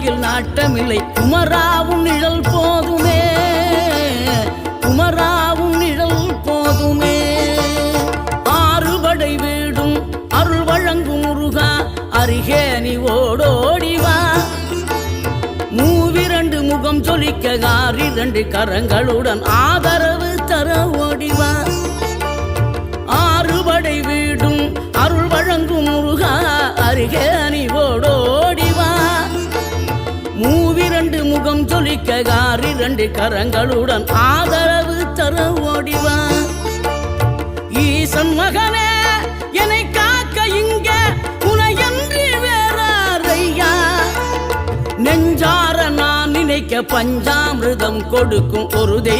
வாழ்க்கையில் நாட்டமில்லை. குமராவும் நிழல் போதுமே, குமராவும் நிழல் போதுமே. ஆறுபடை வீடும் அருள் வழங்கும் முருகா, அருகே நீ ஓடோடிவா. மூவிரண்டு முகம் சொலிக்க ஆறிரண்டு கரங்களுடன் ஆதரவு தர ஓடிவா. ஆறுபடை வீடும் அருள் வழங்கும் முருகா, அருகே நீ ஓடோடிவா. மூவிரண்டு முகம் சொலிக்க ஆறிரண்டு கரங்களுடன் ஆதரவு தர ஓடிவா. ஈசன் மகனே என்னை காக்க இங்க உனையன்றி வேறாரையா. நெஞ்சார நான் நினைக்க பஞ்சாமிர்தம் கொடுக்கும் ஒரு தெய்வம்